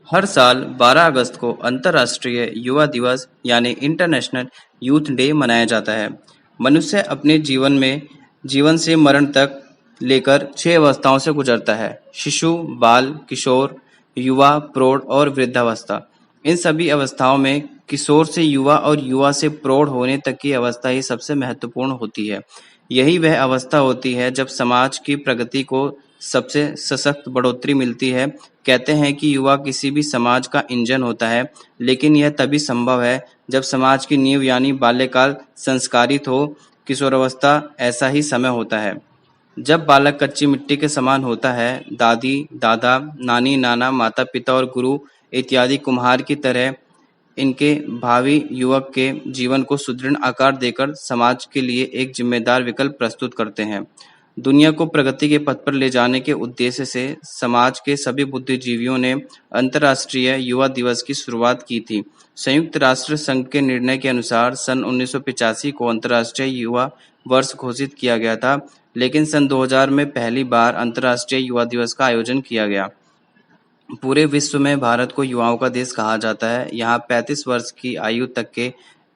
हर साल 12 अगस्त को अंतर्राष्ट्रीय युवा दिवस यानी इंटरनेशनल यूथ डे मनाया जाता है। मनुष्य अपने जीवन से मरण तक लेकर 6 अवस्थाओं से गुजरता है। शिशु, बाल, किशोर, युवा, प्रौढ़ और वृद्धावस्था। इन सभी अवस्थाओं में किशोर से युवा और युवा से प्रौढ़ होने तक की अवस्था ही सबसे महत्वपूर्ण होती है। यही वह अवस्था होती है जब समाज की प्रगति को सबसे सशक्त बढ़ोतरी मिलती है। कहते हैं कि युवा किसी भी समाज का इंजन होता है, लेकिन यह तभी संभव है जब समाज की नींव यानी बाल्यकाल संस्कारित हो। किशोरावस्था ऐसा ही समय होता है जब बालक कच्ची मिट्टी के समान होता है। दादी, दादा, नानी, नाना, माता पिता और गुरु इत्यादि कुम्हार की तरह इनके भावी युवक के जीवन को सुदृढ़ आकार देकर समाज के लिए एक जिम्मेदार विकल्प प्रस्तुत करते हैं। दुनिया को प्रगति के पथ पर ले जाने के उद्देश्य से समाज के सभी बुद्धिजीवियों ने अंतर्राष्ट्रीय युवा दिवस की शुरुआत की थी। संयुक्त राष्ट्र संघ के निर्णय के अनुसार सन 1985 को अंतर्राष्ट्रीय युवा वर्ष घोषित किया गया था, लेकिन सन 2000 में पहली बार अंतर्राष्ट्रीय युवा दिवस का आयोजन किया गया। पूरे विश्व में भारत को युवाओं का देश कहा जाता है। यहाँ 35 वर्ष की आयु तक के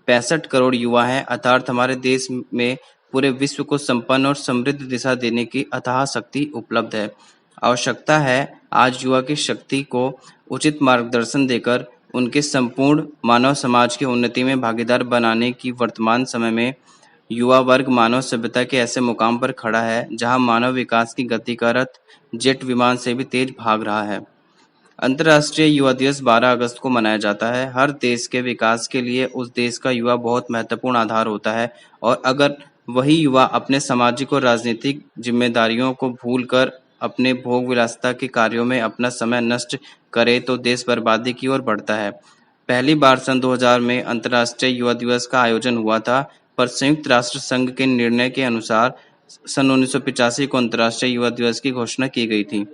65 करोड़ युवा हैं, अर्थात हमारे देश में पूरे विश्व को संपन्न और समृद्ध दिशा देने की अथाह शक्ति उपलब्ध है। आवश्यकता है आज युवा की शक्ति को उचित मार्गदर्शन देकर उनके संपूर्ण मानव समाज की उन्नति में भागीदार बनाने की। वर्तमान समय में युवा वर्ग मानव सभ्यता के ऐसे मुकाम पर खड़ा है जहां मानव विकास की गति का रथ जेट विमान से भी तेज भाग रहा है। अंतर्राष्ट्रीय युवा दिवस 12 अगस्त को मनाया जाता है। हर देश के विकास के लिए उस देश का युवा बहुत महत्वपूर्ण आधार होता है, और अगर वही युवा अपने सामाजिक और राजनीतिक जिम्मेदारियों को भूलकर अपने भोग विलासिता के कार्यों में अपना समय नष्ट करे तो देश बर्बादी की ओर बढ़ता है। पहली बार सन 2000 में अंतर्राष्ट्रीय युवा दिवस का आयोजन हुआ था, पर संयुक्त राष्ट्र संघ के निर्णय के अनुसार सन 1985 को अंतर्राष्ट्रीय युवा दिवस की घोषणा की गई थी।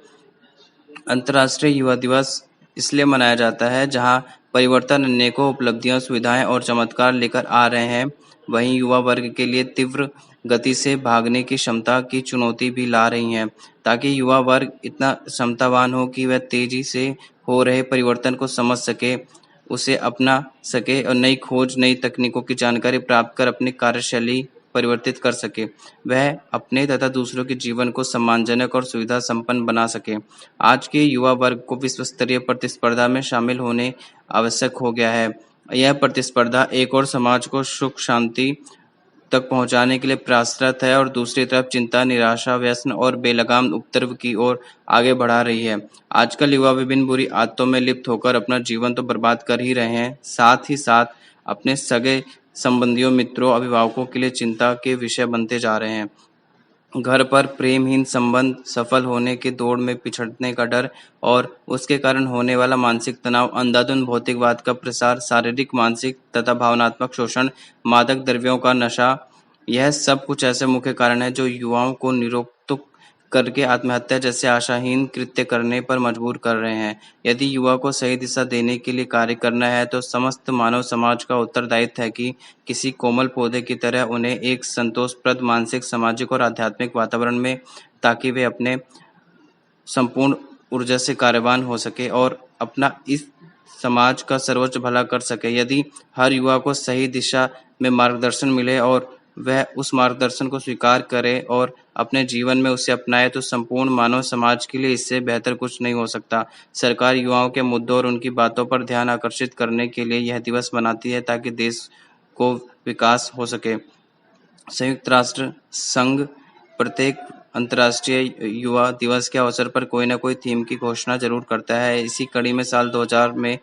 अंतर्राष्ट्रीय युवा दिवस इसलिए मनाया जाता है जहां परिवर्तन अनेकों उपलब्धियां, सुविधाएं और चमत्कार लेकर आ रहे हैं, वहीं युवा वर्ग के लिए तीव्र गति से भागने की क्षमता की चुनौती भी ला रही हैं, ताकि युवा वर्ग इतना क्षमतावान हो कि वह तेजी से हो रहे परिवर्तन को समझ सके, उसे अपना सके और नई खोज, नई तकनीकों की जानकारी प्राप्त कर अपनी कार्यशैली परिवर्तित कर सके। वह अपने तथा दूसरों के जीवन को सम्मानजनक और सुविधा संपन्न बना सके। आज के युवा वर्ग को विश्व स्तरीय प्रतिस्पर्धा में शामिल होने आवश्यक हो गया है। यह प्रतिस्पर्धा एक और समाज को सुख शांति तक पहुंचाने के लिए प्रयासरत है, और दूसरी तरफ चिंता, निराशा, व्यसन और बेलगाम उपद्रव की ओर आगे बढ़ा रही है। आजकल युवा विभिन्न बुरी आदतों में लिप्त होकर अपना जीवन तो बर्बाद कर ही रहे हैं, साथ ही साथ अपने सगे संबंधियों, मित्रों, अभिभावकों के लिए चिंता के विषय बनते जा रहे हैं। घर पर प्रेमहीन संबंध, सफल होने की दौड़ में पिछड़ने का डर और उसके कारण होने वाला मानसिक तनाव, अंधाधुंध भौतिकवाद का प्रसार, शारीरिक, मानसिक तथा भावनात्मक शोषण, मादक द्रव्यों का नशा, यह सब कुछ ऐसे मुख्य कारण हैं जो युवाओं को निरुक्त करके आत्महत्या जैसे आशाहीन कृत्य करने पर मजबूर कर रहे हैं। यदि युवा को सही दिशा देने के लिए कार्य करना है तो समस्त मानव समाज का उत्तरदायित्व है कि किसी कोमल पौधे की तरह उन्हें एक संतोषप्रद मानसिक, सामाजिक और आध्यात्मिक वातावरण में, ताकि वे अपने संपूर्ण ऊर्जा से कार्यवान हो सके और अपना इस समाज का सर्वोच्च भला कर सके। यदि हर युवा को सही दिशा में मार्गदर्शन मिले और वह उस मार्गदर्शन को स्वीकार करे और अपने जीवन में उसे अपनाए, तो संपूर्ण मानव समाज के लिए इससे बेहतर कुछ नहीं हो सकता। सरकार युवाओं के मुद्दों और उनकी बातों पर ध्यान आकर्षित करने के लिए यह दिवस मनाती है, ताकि देश को विकास हो सके। संयुक्त राष्ट्र संघ प्रत्येक अंतर्राष्ट्रीय युवा दिवस के अवसर पर कोई न कोई थीम की घोषणा जरूर करता है। इसी कड़ी में साल 2000 में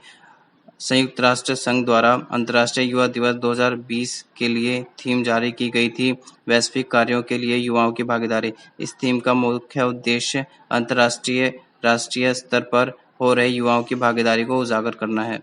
संयुक्त राष्ट्र संघ द्वारा अंतर्राष्ट्रीय युवा दिवस 2020 के लिए थीम जारी की गई थी, वैश्विक कार्यों के लिए युवाओं की भागीदारी। इस थीम का मुख्य उद्देश्य अंतर्राष्ट्रीय राष्ट्रीय स्तर पर हो रहे युवाओं की भागीदारी को उजागर करना है।